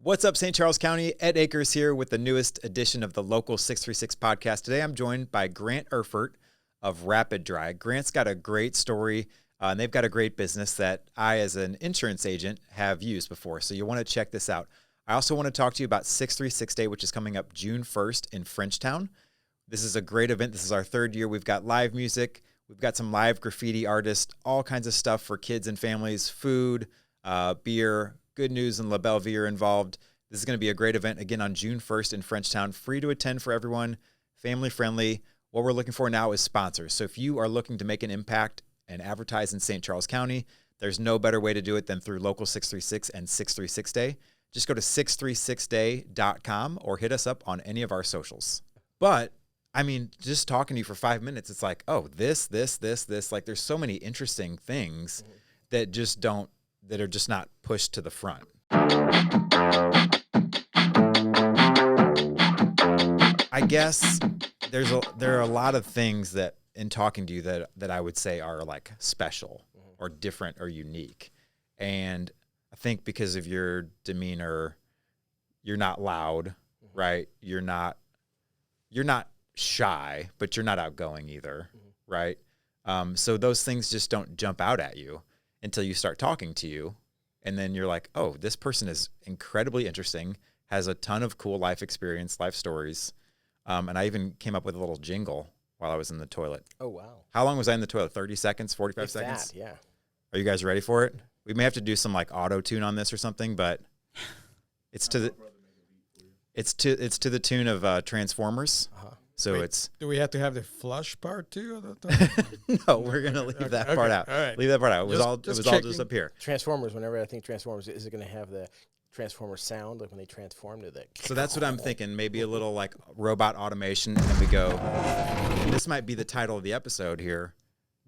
What's up, St. Charles County? Ed Akers here with the newest edition of the Local 636 podcast. Today I'm joined by Grant Erfert of Rapid Dry. Grant's got a great story, and they've got a great business that I, as an insurance agent, have used before. So you'll want to check this out. I also want to talk to you about 636 Day, which is coming up June 1st in Frenchtown. This is a great event. This is our third year. We've got live music. We've got some live graffiti artists, all kinds of stuff for kids and families, food, beer. Good News and La Bellevue are involved. This is going to be a great event, again, on June 1st in Frenchtown. Free to attend for everyone, family-friendly. What we're looking for now is sponsors. So if you are looking to make an impact and advertise in St. Charles County, there's no better way to do it than through Local 636 and 636 Day. Just go to 636day.com or hit us up on any of our socials. But, I mean, just talking to you for 5 minutes, it's like, oh, this. Like, there's so many interesting things that just don't, that are just not pushed to the front. I guess there are a lot of things that in talking to you that I would say are like special or different or unique. And I think because of your demeanor, you're not loud, right? You're not shy, but you're not outgoing either, right? So those things just don't jump out at you until you start talking to you. And then you're like, oh, this person is incredibly interesting, has a ton of cool life experience, life stories. And I even came up with a little jingle while I was in the toilet. Oh, wow. How long was I in the toilet? 30 seconds, 45 seconds? Yeah. Are you guys ready for it? We may have to do some like auto tune on this or something, but it's to the tune of Transformers. Uh-huh. So wait, do we have to have the flush part too? No, we're gonna leave that part out. All right. Leave that part out. It was all just up here. Transformers. Whenever I think Transformers, is it going to have the Transformers sound like when they transform to the? So that's what I'm thinking. Maybe a little like robot automation, and then we go. This might be the title of the episode here.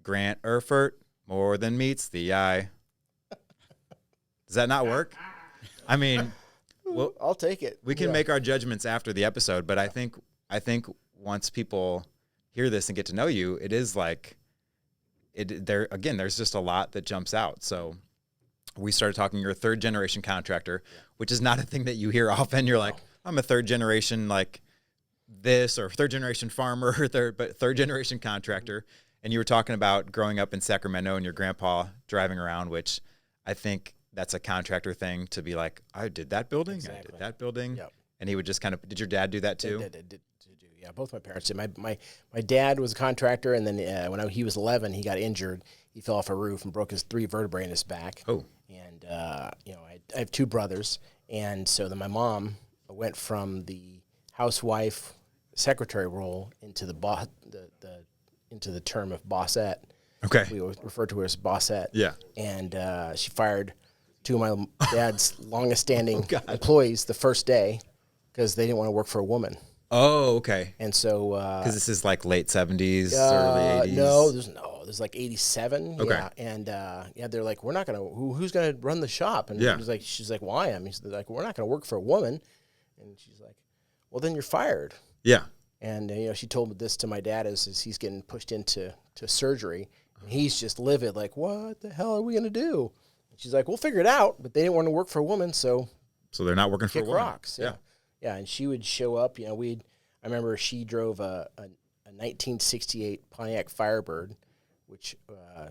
Grant Erfert, more than meets the eye. Does that not work? I mean, well, I'll take it. We can make our judgments after the episode, but I think once people hear this and get to know you, it is like there's just a lot that jumps out. So we started talking, you're a third generation contractor, which is not a thing that you hear often. You're like, I'm a third generation like this, or third generation farmer, but third generation contractor. And you were talking about growing up in Sacramento and your grandpa driving around, which I think that's a contractor thing to be like, I did that building, exactly. I did that building. Yep. And he would just kind of, did your dad do that too? Did. Yeah, both my parents did. My dad was a contractor, and then when he was 11, he got injured. He fell off a roof and broke his 3 vertebrae in his back. Oh. And, I have 2 brothers. And so then my mom went from the housewife secretary role into into the term of bossette. Okay. We always refer to her as bossette. Yeah. And she fired 2 of my dad's longest standing employees the first day because they didn't want to work for a woman. Oh, okay. And so, because this is like late 70s, early 80s. No, there's like 87. Okay. Yeah. And they're like, we're not gonna. Who's gonna run the shop? And she's like, well, I am. He's like, we're not gonna work for a woman. And she's like, well, then you're fired. Yeah. And she told this to my dad as he's getting pushed into surgery. And he's just livid, like, what the hell are we gonna do? And she's like, we'll figure it out. But they didn't want to work for a woman, so they're not working for a woman. Rocks. Yeah. Yeah, and she would show up. I remember she drove a 1968 Pontiac Firebird, which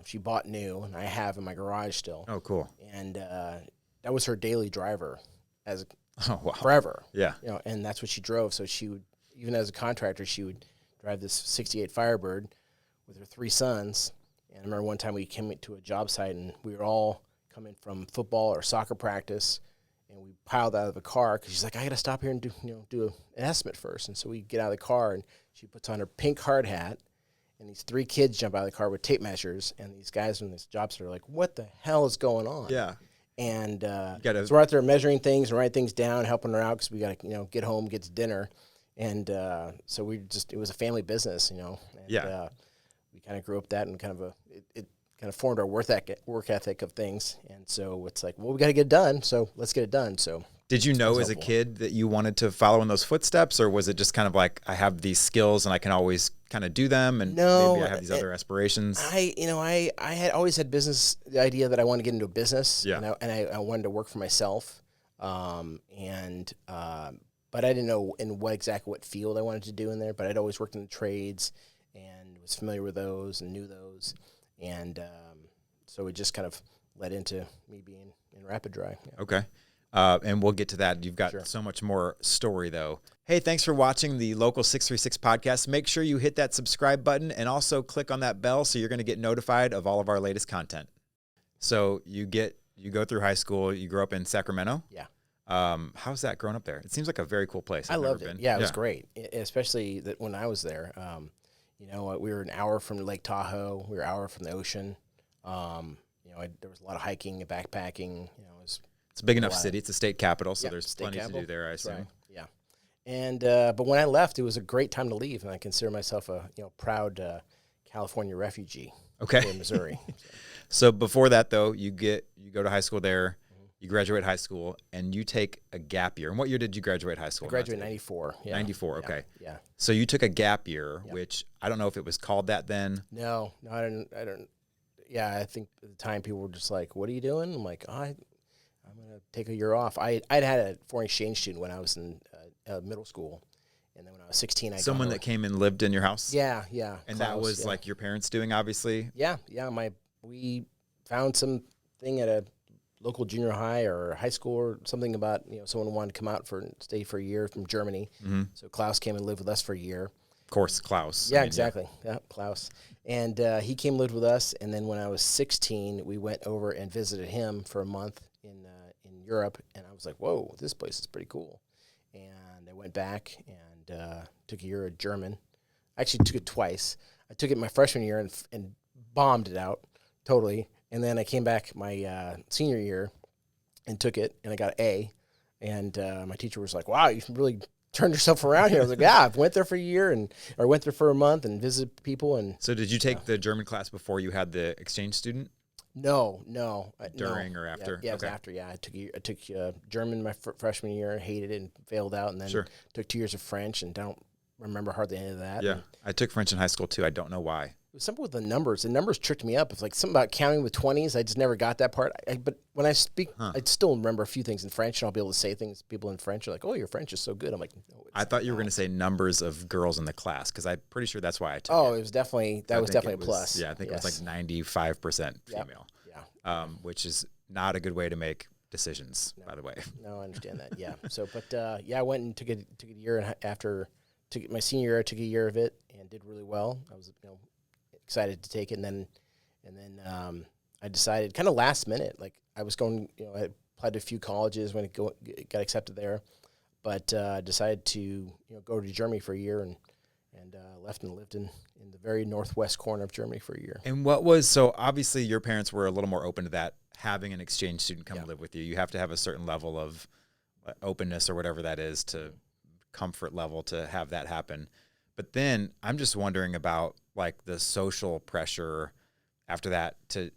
she bought new, and I have in my garage still. Oh, cool. And that was her daily driver forever. Yeah. And that's what she drove. So she would, even as a contractor, she would drive this 68 Firebird with her 3 sons. And I remember one time we came to a job site, and we were all coming from football or soccer practice. And we piled out of the car because she's like, I got to stop here and do an estimate first. And so we get out of the car, and she puts on her pink hard hat, and these 3 kids jump out of the car with tape measures. And these guys from this job site are like, what the hell is going on? Yeah. And so we're out there measuring things and writing things down, helping her out because we got to, get home, get to dinner. And so it was a family business, And, we kind of grew up that, and kind of it kind of formed our work ethic of things. And so it's like, well, we got to get it done, so let's get it done. So did you know as a kid that you wanted to follow in those footsteps, or was it just kind of like, I have these skills and I can always kind of do them, and maybe I have these other aspirations? I had always had the idea that I wanted to get into a business, and I wanted to work for myself. And but I didn't know in what field I wanted to do in there. But I'd always worked in the trades and was familiar with those and knew those, and so it just kind of led into me being in Rapid Dry. Yeah. Okay. And we'll get to that. You've got so much more story, though. Hey, thanks for watching the Local 636 podcast. Make sure you hit that subscribe button and also click on that bell so you're going to get notified of all of our latest content. So you go through high school. You grew up in Sacramento? Yeah. How's that growing up there? It seems like a very cool place. I loved it. Yeah, it was great, especially that when I was there. We were an hour from Lake Tahoe. We were an hour from the ocean. There was a lot of hiking and backpacking. It's a big enough city. It's a state capital, so there's plenty capital. to do there, I assume. Right. Yeah. And but when I left, it was a great time to leave, and I consider myself a proud California refugee. Okay. In Missouri. So before that, though, you go to high school there. You graduate high school, and you take a gap year. And what year did you graduate high school? I graduated in 94. Yeah. 94, okay. Yeah. So you took a gap year, which I don't know if it was called that then. No, I don't. Yeah, I think at the time people were just like, "What are you doing?" I'm like, I'm going to take a year off. I'd had a foreign exchange student when I was in middle school, and then when I was 16, Someone that came and lived in your house? Yeah. And Klaus, that was like your parents doing, obviously? Yeah. We found something at a local junior high or high school or something about, someone wanted to come out stay for a year from Germany. Mm-hmm. So Klaus came and lived with us for a year. Of course, Klaus. Yeah, exactly. Yeah, Klaus. And he came and lived with us. And then when I was 16, we went over and visited him for a month in Europe. And I was like, whoa, this place is pretty cool. And I went back and took a year of German. I actually took it twice. I took it my freshman year and bombed it out totally. And then I came back my senior year and took it, and I got an A. And my teacher was like, wow, you really turned yourself around here. I was like, yeah, I went there for a year or went there for a month and visited people. And so did you take the German class before you had the exchange student? No. During or after? Yeah, it was after. Yeah, I took German my freshman year, hated it and failed out, and then took 2 years of French and don't remember hardly any of that. Yeah, I took French in high school too. I don't know why. It was something with the numbers. The numbers tricked me up. It's like something about counting with 20s. I just never got that part. But when I speak, I still remember a few things in French, and I'll be able to say things. People in French are like, "Oh, your French is so good." I'm like, "No." I thought you were going to say numbers of girls in the class because I'm pretty sure that's why I took it. Oh, it was definitely a plus. Yeah, I think it was like 95% female. Yeah. Which is not a good way to make decisions, by the way. No, I understand that. Yeah. So, but I went and took a year, and after my senior year, I took a year of it and did really well. I was excited to take it, and then I decided kind of last minute, like I was going, I applied to a few colleges when it got accepted there, but decided to go to Germany for a year and left and lived in the very northwest corner of Germany for a year. And so obviously your parents were a little more open to that, having an exchange student come live with you. You have to have a certain level of openness or whatever that is, to comfort level to have that happen. But then I'm just wondering about like the social pressure after that to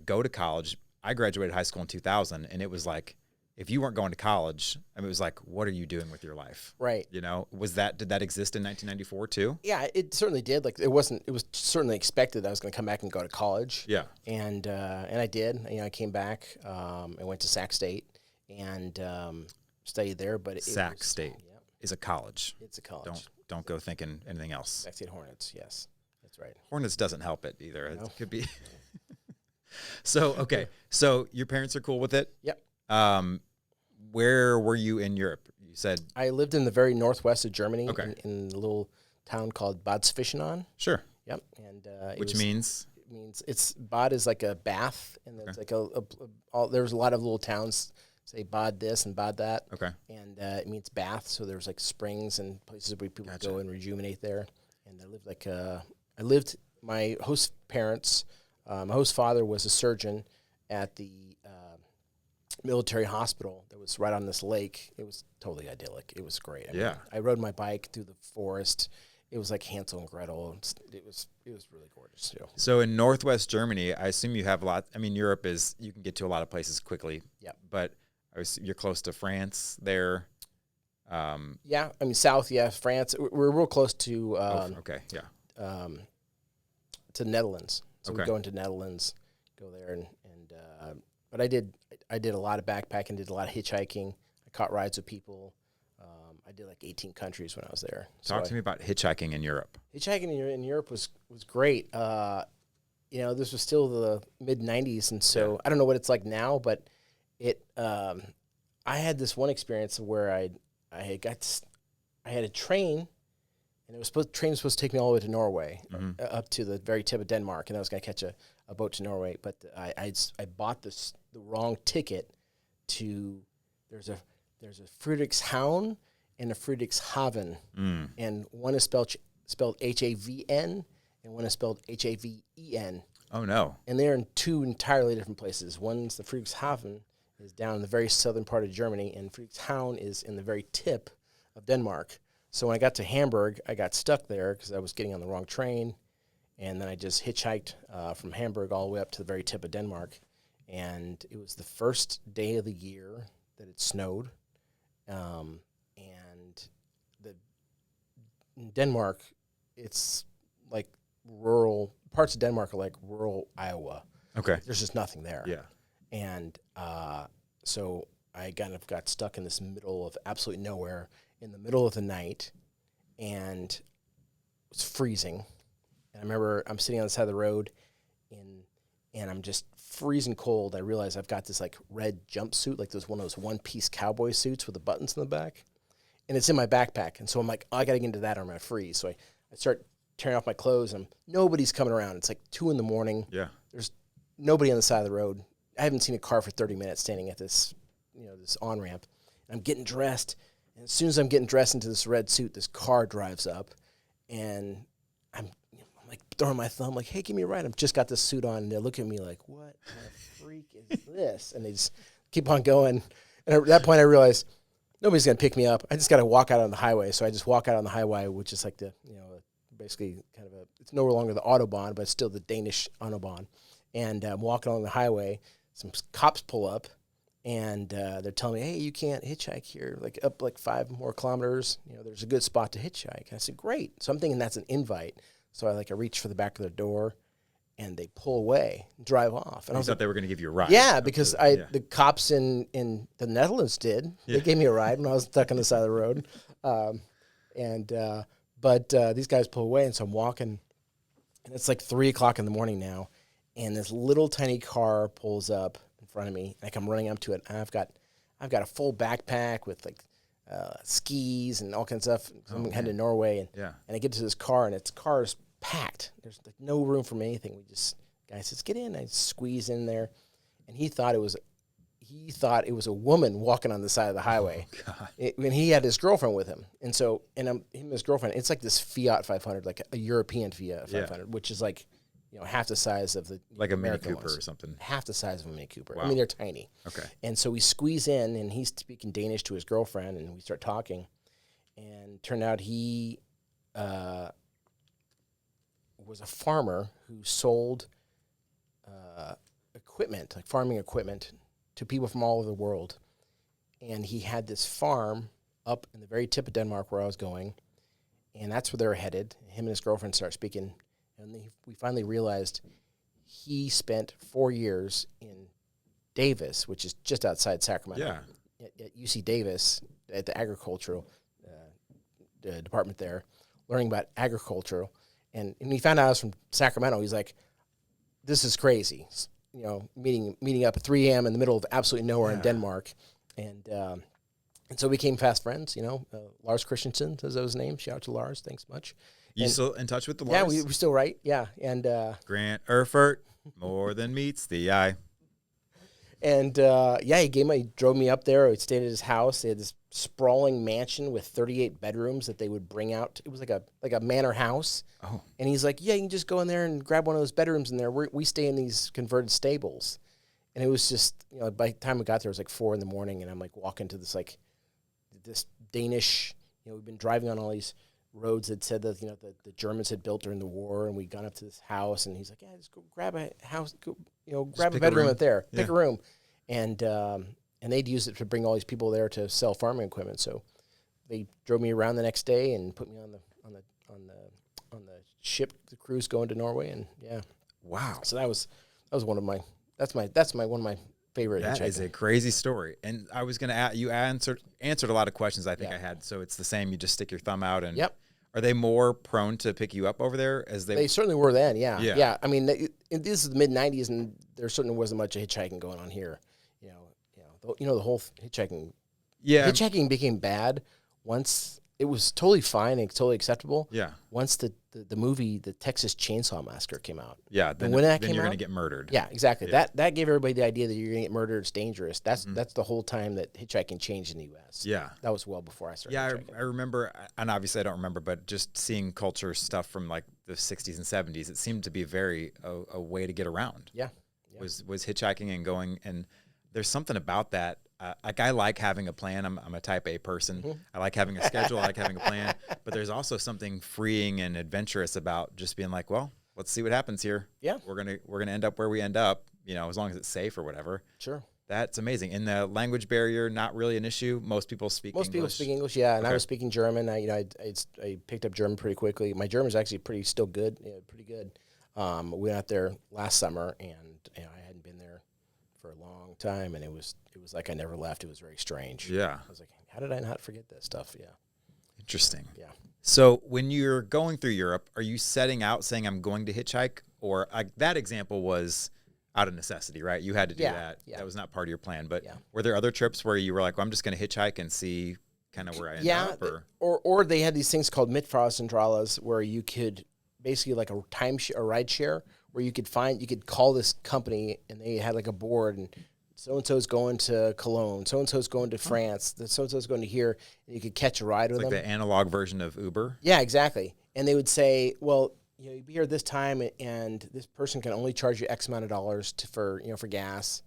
go to college. I graduated high school in 2000, and it was like, if you weren't going to college, I mean, it was like, what are you doing with your life? Right. Did that exist in 1994 too? Yeah, it certainly did. Like it was certainly expected that I was going to come back and go to college. Yeah. And I did. I came back. I went to Sac State and studied there. But Sac State is a college. It's a college. Don't go thinking anything else. Sac State Hornets. Yes, that's right. Hornets doesn't help it either. No. It could be. So okay. So your parents are cool with it. Yep. Where were you in Europe? You said I lived in the very northwest of Germany, okay, in a little town called Bad Zwischenahn. Sure. Yep. And which means it's Bad is like a bath, and it's like there's a lot of little towns say Bad this and Bad that. Okay. And it means bath, so there's like springs and places where people go and rejuvenate there. And I lived my host parents. My host father was a surgeon at the military hospital that was right on this lake. It was totally idyllic. It was great. I mean, I rode my bike through the forest. It was like Hansel and Gretel. It was really gorgeous too. So in northwest Germany, I assume you have a lot. I mean, Europe is, you can get to a lot of places quickly. Yeah. But you're close to France there. Yeah, I mean south. Yeah, France. We're real close to. Okay. Yeah. To Netherlands. So we go into Netherlands, go there and but I did a lot of backpacking, did a lot of hitchhiking. I caught rides with people. I did like 18 countries when I was there. Talk to me about hitchhiking in Europe. Hitchhiking in Europe was great. This was still the mid 90s, and so I don't know what it's like now, but I had this one experience where I had a train, and train was supposed to take me all the way to Norway, up to the very tip of Denmark, and I was going to catch a boat to Norway, but I bought the wrong ticket to there's a Frederikshavn and a Frederikshavn, and one is spelled Havn, and one is spelled Haven. Oh no! And they're in two entirely different places. One's the Frederikshavn is down in the very southern part of Germany, and Frederikshavn is in the very tip of Denmark. So when I got to Hamburg, I got stuck there because I was getting on the wrong train, and then I just hitchhiked from Hamburg all the way up to the very tip of Denmark. And it was the first day of the year that it snowed, and in Denmark, it's like rural parts of Denmark are like rural Iowa. Okay, there's just nothing there. Yeah, and so I kind of got stuck in this middle of absolutely nowhere in the middle of the night, and it was freezing. And I remember I'm sitting on the side of the road, and I'm just freezing cold. I realize I've got this like red jumpsuit, like one of those one-piece cowboy suits with the buttons in the back, and it's in my backpack. And so I'm like, I got to get into that or I'm going to freeze. So I start tearing off my clothes, and nobody's coming around. It's like 2 a.m. Yeah. There's nobody on the side of the road. I haven't seen a car for 30 minutes standing at this, this on-ramp. I'm getting dressed, and as soon as I'm getting dressed into this red suit, this car drives up, and I'm like throwing my thumb, like, hey, give me a ride. I've just got this suit on, and they're looking at me like, what the freak is this? And they just keep on going. And at that point, I realized nobody's going to pick me up. I just got to walk out on the highway. So I just walk out on the highway, which is like basically kind of it's no longer the Autobahn, but it's still the Danish Autobahn. And I'm walking along the highway. Some cops pull up, and they're telling me, hey, you can't hitchhike here, like up like 5 more kilometers. There's a good spot to hitchhike. And I said, great. So I'm thinking that's an invite. So I reach for the back of their door, and they pull away and drive off. And I was thought like, they were going to give you a ride. yeah, because the cops in the Netherlands did. Yeah. They gave me a ride when I was stuck on the side of the road. But these guys pull away, and so I'm walking, and it's like 3 o'clock in the morning now, and this little tiny car pulls up in front of me, and I come running up to it, and I've got a full backpack with like skis and all kinds of stuff. I'm heading to Norway, and I get to this car, and its car is packed. There's like no room for me anything. Guy says, get in. I squeeze in there, and he thought it was a woman walking on the side of the highway. Oh, God. And he had his girlfriend with him. And so, him and his girlfriend, it's like this Fiat 500, like a European Fiat 500, which is like, half the size of the like a Mini American Cooper ones. or something. Half the size of a Mini Cooper. Wow. I mean, they're tiny. Okay. And so we squeeze in, and he's speaking Danish to his girlfriend, and we start talking. And turned out he was a farmer who sold equipment, like farming equipment, to people from all over the world. And he had this farm up in the very tip of Denmark where I was going, and that's where they were headed. Him and his girlfriend start speaking, and we finally realized he spent 4 years in Davis, which is just outside Sacramento. Yeah. At UC Davis, at the agricultural department there, learning about agriculture. And he found out I was from Sacramento. He's like, this is crazy. Meeting up at 3 a.m. in the middle of absolutely nowhere in Denmark. And so we became fast friends, Lars Christensen is his name. Shout out to Lars. Thanks much. You still in touch with the Lars? Yeah, we still write. Yeah. And Grant Erfert, more than meets the eye. And he drove me up there. I stayed at his house. They had this sprawling mansion with 38 bedrooms that they would bring out. It was like a manor house. Oh. And he's like, yeah, you can just go in there and grab one of those bedrooms in there. We stay in these converted stables. And it was just, by the time we got there, it was like 4 a.m, and I'm like walking to this Danish, we've been driving on all these roads that said that, the Germans had built during the war, and we got up to this house, and he's like, yeah, just go grab a house, grab a bedroom up there, pick a room. And they'd use it to bring all these people there to sell farming equipment. So they drove me around the next day and put me on the ship, the cruise going to Norway, and yeah. Wow. So that was one of my one of my favorite That hitchhiking. is a crazy story. And I was going to ask, you answered a lot of questions I think I had. So it's the same. You just stick your thumb out and Yep. Are they more prone to pick you up over there as They certainly were then, yeah. Yeah. Yeah. I mean, this is the mid-'90s, and there certainly wasn't much of hitchhiking going on here. The whole hitchhiking. Yeah. Hitchhiking became bad once it was totally fine and totally acceptable. Yeah. Once the movie, the Texas Chainsaw Massacre came out. Yeah. And when that then came you're out, going to get murdered. Yeah, exactly. Yeah. That gave everybody the idea that you're going to get murdered. It's dangerous. That's the whole time that hitchhiking changed in the U.S. Yeah. That was well before I started. Yeah, hitchhiking. I remember, and obviously I don't remember, but just seeing culture stuff from like the 60s and 70s, it seemed to be a way to get around. Yeah. Was hitchhiking and going, and there's something about that. Like I like having a plan. I'm a type A person. I like having a schedule. I like having a plan. But there's also something freeing and adventurous about just being like, well, let's see what happens here. Yeah. We're gonna end up where we end up. As long as it's safe or whatever. Sure. That's amazing. And the language barrier, not really an issue. Most people speak English. Most people speak English, yeah. And I Okay. was speaking German. I picked up German pretty quickly. My German's actually still good, pretty good. We went out there last summer, and I hadn't been there for a long time, and it was like I never left. It was very strange. Yeah. I was like, how did I not forget that stuff? Yeah. Interesting. Yeah. So when you're going through Europe, are you setting out saying I'm going to hitchhike? Or that example was out of necessity, right? You had to do that. Yeah. That was not part of your plan. But Yeah. were there other trips where you were like, well, I'm just going to hitchhike and see kind of where I end up? Or they had these things called Mitfahrzentrales where you could basically like a ride share where you could call this company and they had like a board and so-and-so's going to Cologne, so-and-so's going to France, so-and-so's going to here, and you could catch a ride with It's like them. the analog version of Uber. Yeah, exactly. And they would say, well, you'd be here this time and this person can only charge you X amount of dollars for gas.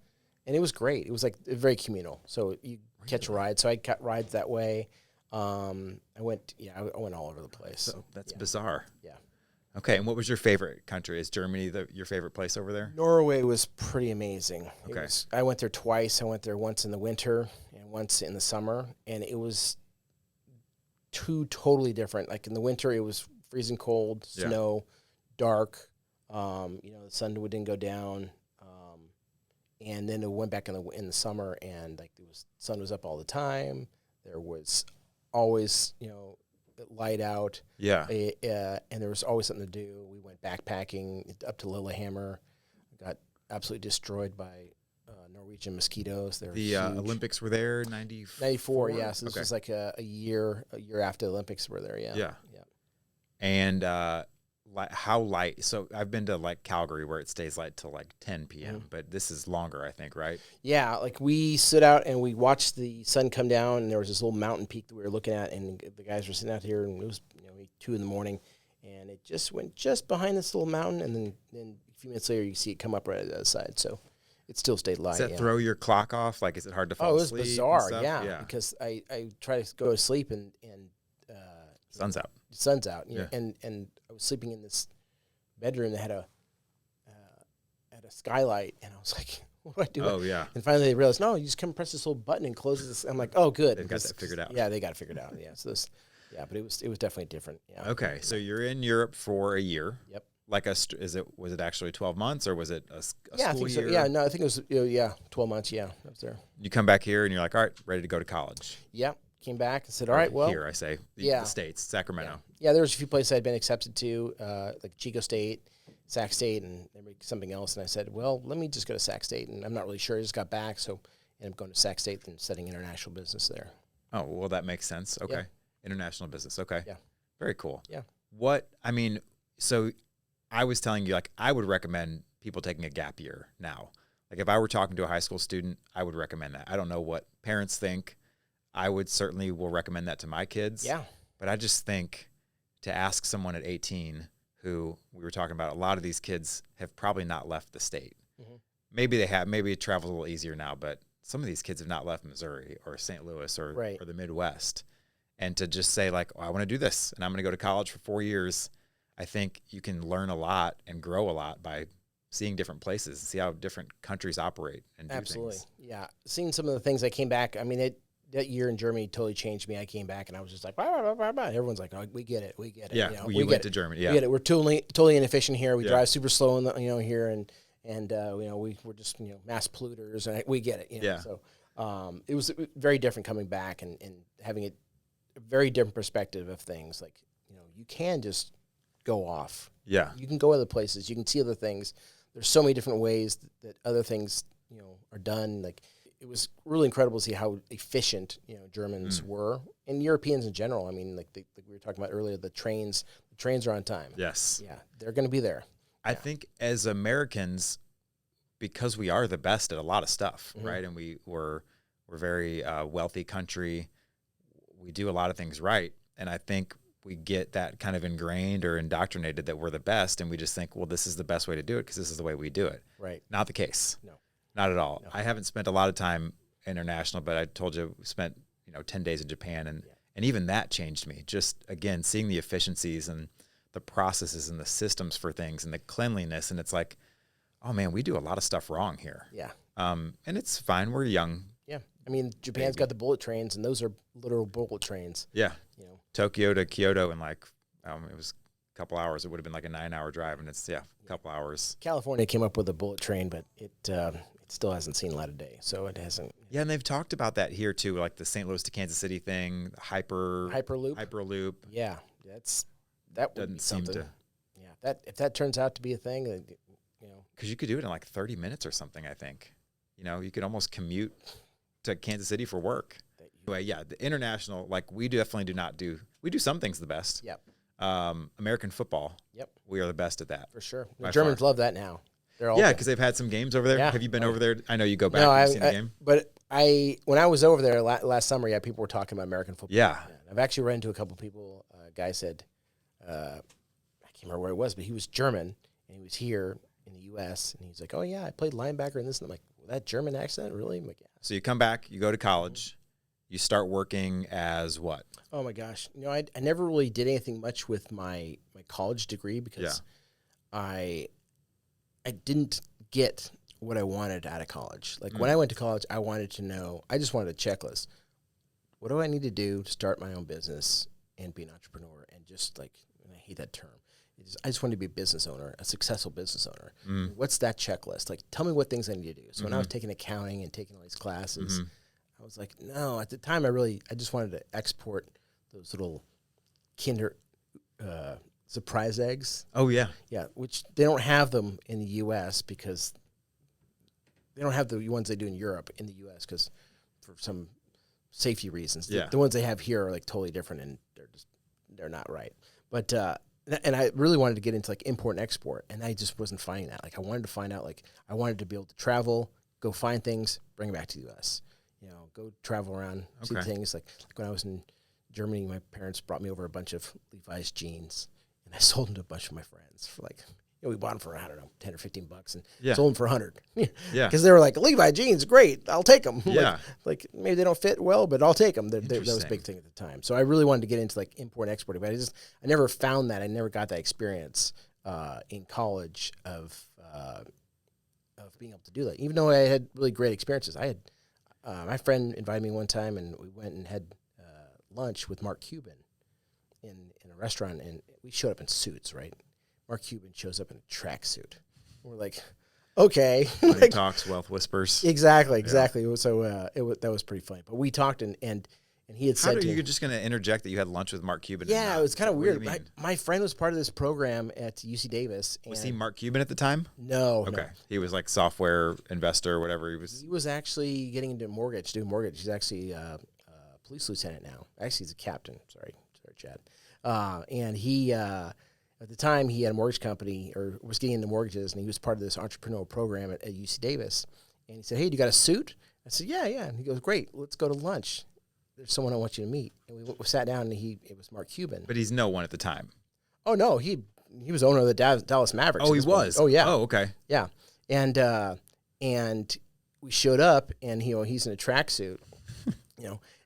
And it was great. It was like very communal. So you catch a ride. So I got rides that way. I went all over the place. So that's bizarre. Yeah. Okay, and what was your favorite country? Is Germany your favorite place over there? Norway was pretty amazing. Okay. I went there twice. I went there once in the winter and once in the summer, and it was two totally different. Like in the winter, it was freezing cold, snow, dark. The sun didn't go down, and then it went back in the summer, and like sun was up all the time. There was always light out. Yeah. And there was always something to do. We went backpacking up to Lillehammer. Got absolutely destroyed by Norwegian mosquitoes. They're The huge. Olympics were there, 94, yeah. So this Okay. was like a year after the Olympics were there, yeah. Yeah. And how light? So I've been to like Calgary where it stays light till like 10 p.m., but this is longer, I think, right? Yeah, like we stood out and we watched the sun come down, and there was this little mountain peak that we were looking at, and the guys were sitting out here, and it was 2 a.m, and it just went just behind this little mountain, and then a few minutes later you see it come up right at the other side. So it still stayed light. Does that throw your clock off? Like, is it hard to fall Oh, it was asleep? and bizarre, stuff? yeah. Because I try to go to sleep and Sun's out. the sun's out, Yeah. and I was sleeping in this bedroom that had a skylight, and I was like, what do I do? Oh, yeah. And finally they realized, no, you just come press this little button and close this. I'm like, oh, good. They've got that figured out. Yeah, they got it figured out. Yeah, so but it was definitely different. Yeah. Okay, so you're in Europe for a year. Yep. Like was it actually 12 months or was it a Yeah, I school think so. year? Yeah, no, I think it was 12 months. Yeah, I was there. You come back here and you're like, all right, ready to go to college. Yeah, came back and said, all right, well, Here, I say, yeah. the States, Sacramento. Yeah, there was a few places I'd been accepted to, like Chico State, Sac State, and maybe something else. And I said, well, let me just go to Sac State. And I'm not really sure. I just got back, so I ended up going to Sac State and studying international business there. Oh, well, that makes sense. Okay. Yeah. International business. Okay. Yeah. Very cool. Yeah. So I was telling you, like, I would recommend people taking a gap year now. Like, if I were talking to a high school student, I would recommend that. I don't know what parents think. I would certainly will recommend that to my kids. Yeah. But I just think to ask someone at 18 who we were talking about, a lot of these kids have probably not left the state. Mhm. Maybe they have. Maybe it travels a little easier now, but some of these kids have not left Missouri or St. Louis or the Midwest. And to just say, like, oh, I want to do this and I'm going to go to college for 4 years, I think you can learn a lot and grow a lot by seeing different places and see how different countries operate and do Absolutely. things. Yeah. Seeing some of the things I came back, I mean, that year in Germany totally changed me. I came back and I was just like, bah, bah, bah, bah. Everyone's like, oh, we get it. We get it. Yeah. You know, You went to Germany. Yeah. We get it. We're totally inefficient here. We Yeah. drive super slow in the, here. and we're just mass polluters, and we get it. Yeah. So it was very different coming back and having a very different perspective of things. Like you can just go off. Yeah. You can go other places. You can see other things. There's so many different ways that other things are done. Like it was really incredible to see how efficient Germans were, and Europeans in general. I mean, like we were talking about earlier, the trains are on time. Yes. Yeah, they're going to be there. I think as Americans, because we are the best at a lot of stuff, right? And we're very wealthy country. We do a lot of things right. And I think we get that kind of ingrained or indoctrinated that we're the best. And we just think, well, this is the best way to do it because this is the way we do it. Right. Not the case. No. Not at all. No. I haven't spent a lot of time international, but I told you we spent 10 days in Japan. And even that changed me. Just, again, seeing the efficiencies and the processes and the systems for things and the cleanliness. And it's like, oh, man, we do a lot of stuff wrong here. Yeah. And it's fine. We're young. Yeah. I mean, Japan's got the bullet trains, and those are literal bullet trains. Yeah. Tokyo to Kyoto in it was a couple hours. It would have been like a 9-hour drive, and it's a couple hours. California came up with a bullet train, but it still hasn't seen light of day, so it hasn't. Yeah, and they've talked about that here too, like the St. Louis to Kansas City thing, Hyperloop. Yeah, that would Doesn't be something. seem to. Yeah, if that turns out to be a thing, because you could do it in like 30 minutes or something. I think, you could almost commute to Kansas City for work. Anyway, yeah, the international, like we definitely do not do. We do some things the best. Yep. American football. Yep. We are the best at that. For sure. The By Germans far. love that now. They're all because they've had some games over there. Yeah. Have you been over there? I know you go back. No, and seen a game. But when I was over there last summer, people were talking about American football. Yeah. I've actually run into a couple people. A guy said, I can't remember where it was, but he was German and he was here in the U.S. and he's like, "Oh yeah, I played linebacker in this." And I'm like, well, "That German accent, really?" I'm like, "Yeah." So you come back, you go to college, you start working as what? Oh my gosh, I never really did anything much with my college degree because I didn't get what I wanted out of college. Like when I went to college, I wanted to know. I just wanted a checklist. What do I need to do to start my own business and be an entrepreneur? And just like, and I hate that term. I just wanted to be a business owner, a successful business owner. What's that checklist? Like, tell me what things I need to do. So when I was taking accounting and taking all these classes, I was like, no. At the time, I just wanted to export those little Kinder surprise eggs. Oh yeah, Yeah, which they don't have them in the U.S. because they don't have the ones they do in Europe in the U.S. because for some safety reasons. Yeah. The ones they have here are like totally different and they're not right. But and I really wanted to get into like import and export, and I just wasn't finding that. Like I wanted to find out, like I wanted to be able to travel, go find things, bring it back to the U.S. Go travel around, see things. Like when I was in Germany, my parents brought me over a bunch of Levi's jeans, and I sold them to a bunch of my friends for like, we bought them for, I don't know, $10 or $15 and sold them for $100. Yeah. Because they were like, Levi jeans, great, I'll take them. Yeah. Like maybe they don't fit well, but I'll take them. That was a Interesting. big thing at the time. So I really wanted to get into like import and exporting, but I never found that. I never got that experience in college of being able to do that. Even though I had really great experiences. I had my friend invited me one time, and we went and had lunch with Mark Cuban in a restaurant, and we showed up in suits, right? Mark Cuban shows up in a tracksuit. We're like, okay. Money talks, wealth whispers. Exactly. So that was pretty funny. But we talked, and he had How said are to you me, just going to interject that you had lunch with Mark Cuban? yeah, it was kind of What do you weird. mean? My friend was part of this program at UC Davis. Was he Mark Cuban at the time? No. Okay. No. He was like software investor, whatever he was. He was actually getting into doing mortgage. He's actually a police lieutenant now. Actually, he's a captain. Sorry, Chad. And he, at the time, he had a mortgage company or was getting into mortgages, and he was part of this entrepreneurial program at UC Davis. And he said, "Hey, do you got a suit?" I said, "Yeah." And he goes, "Great, let's go to lunch. There's someone I want you to meet." And we sat down, and it was Mark Cuban. But he's no one at the time. Oh no, he was owner of the Dallas Mavericks. Oh, he was. Oh yeah. Oh, okay. Yeah, and we showed up, and he's in a tracksuit,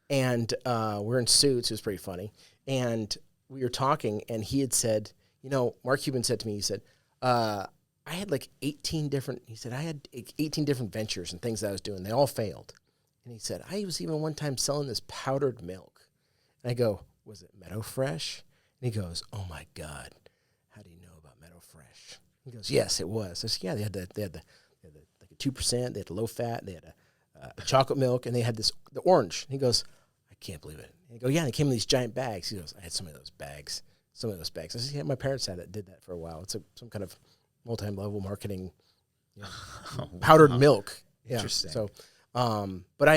and we're in suits. It was pretty funny, and we were talking, and he had said, Mark Cuban said to me, he said, I had like 18 different. He said I had 18 different ventures and things that I was doing. They all failed, and he said I was even one time selling this powdered milk, and I go, "Was it Meadow Fresh?" And he goes, "Oh my God, how do you know about Meadow Fresh?" He goes, yes, it was. I said, yeah, they had like a 2%, they had low fat, they had a chocolate milk, and they had the orange. And he goes, I can't believe it. And I go, yeah, and they came in these giant bags. He goes, I had some of those bags. I said, yeah, my parents did that for a while. It's some kind of multi-level marketing, powdered milk. Yeah. Interesting. So, but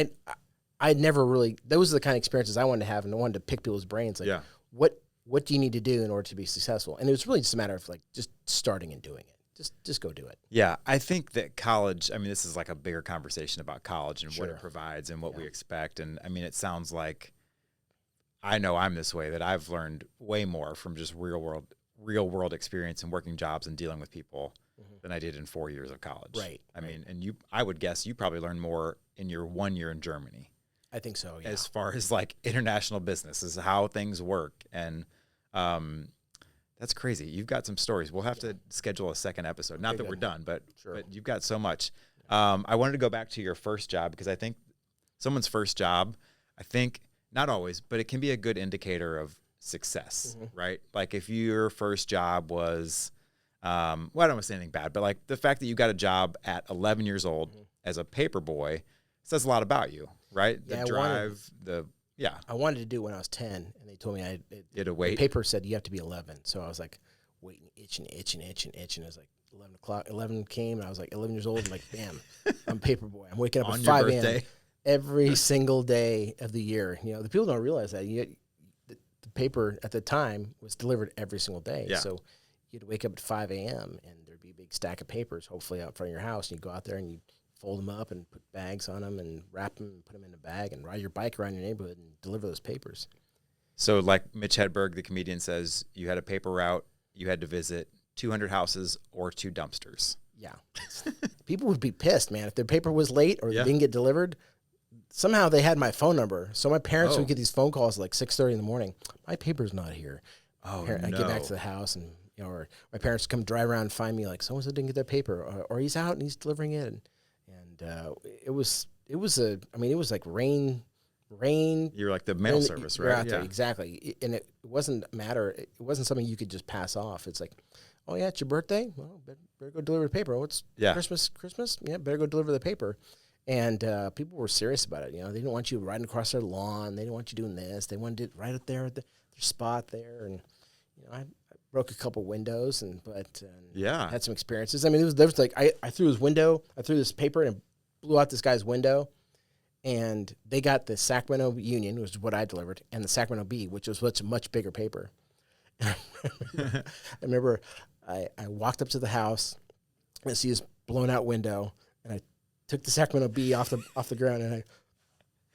I never really, those are the kind of experiences I wanted to have, and I wanted to pick people's brains. Like, what do you need to do in order to be successful? And it was really just a matter of like just starting and doing it. Just go do it. Yeah, I think that college, I mean, this is like a bigger conversation about college and what Sure. it provides and what we expect. And I mean, it sounds like, I know I'm this way, that I've learned way more from just real world experience and working jobs and dealing with people than I did in 4 years of college. Right. I mean, and I would guess you probably learned more in your 1 year in Germany. I think so, yeah. As far as like international business is how things work. And that's crazy. You've got some stories. We'll have to schedule a second episode. Not that we're done, but you've got so much. I wanted to go back to your first job because I think someone's first job, not always, but it can be a good indicator of success, right? Like if your first job was, I don't want to say anything bad, but like the fact that you got a job at 11 years old as a paper boy says a lot about you, right? Yeah, the drive, I wanted to do it when I was 10, and they told me you had to wait. The paper said you have to be 11, so I was like waiting, itching. It was like 11 o'clock. 11 came, and I was like 11 years old, and like, bam, I'm a paper boy. I'm waking up On at your 5 birthday? a.m. every single day of the year. You know, the people don't realize that. The paper at the time was delivered every single day, Yeah. so you had to wake up at 5 a.m., and there'd be a big stack of papers, hopefully out front of your house, and you go out there and you fold them up and put bags on them and wrap them and put them in a bag and ride your bike around your neighborhood and deliver those papers. So like Mitch Hedberg, the comedian, says you had a paper route, you had to visit 200 houses or 2 dumpsters. Yeah. People would be pissed, man. If their paper was late or didn't get delivered, somehow they had my phone number. So my parents would get these phone calls at like 6:30 in the morning. My paper's not here. Oh, I get back to the house and, or my parents come drive around and find me like, someone didn't get their paper or he's out and he's delivering it. And it was like rain. You're like the mail service, right? Out there, exactly. And it wasn't something you could just pass off. It's like, oh yeah, it's your birthday? Well, better go deliver the paper. Oh, it's Christmas? Yeah, better go deliver the paper. And people were serious about it. You know, they didn't want you riding across their lawn. They didn't want you doing this. They wanted it right up there at their spot there. And you know, I broke a couple windows, but had some experiences. I mean, there was like I threw this paper and blew out this guy's window. And they got the Sacramento Union, which is what I delivered, and the Sacramento Bee, which was a much bigger paper. I remember I walked up to the house and I see this blown out window, and I took the Sacramento Bee off the ground and I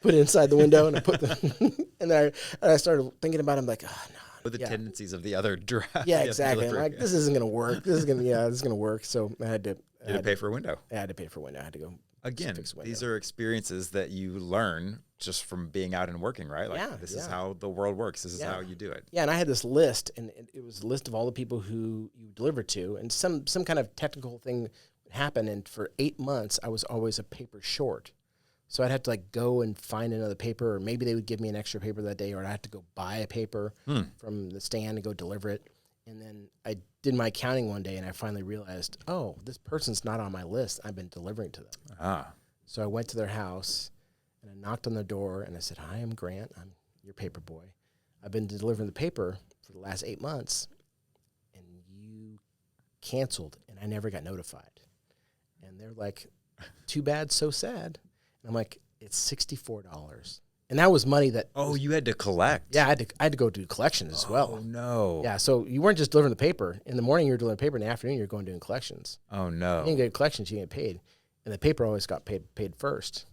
put it inside the window and I put and then I started thinking about it. I'm like, oh no. With the tendencies of the other draft. Yeah, exactly. I'm like, this isn't gonna work. This is gonna work. So I had to. You had to pay for a window. I had to pay for a window. I had to go. Again, these are experiences that you learn just from being out and working, right? Like this is how the world works. This is how you do it. Yeah, and I had this list, and it was a list of all the people who you delivered to, and some kind of technical thing would happen. And for 8 months, I was always a paper short. So I'd have to like go and find another paper, or maybe they would give me an extra paper that day, or I'd have to go buy a paper from the stand and go deliver it. And then I did my accounting one day, and I finally realized, oh, this person's not on my list. I've been delivering to them. So I went to their house, and I knocked on their door, and I said, hi, I'm Grant. I'm your paper boy. I've been delivering the paper for the last 8 months, and you canceled, and I never got notified. And they're like, too bad, so sad. And I'm like, it's $64. And that was money that... you had to collect. Yeah, I had to go do collections as well. Oh, no. Yeah, so you weren't just delivering the paper. In the morning, you were delivering the paper. In the afternoon, you're going doing collections. Oh, no. You didn't get collections, you didn't get paid. And the paper always got paid first.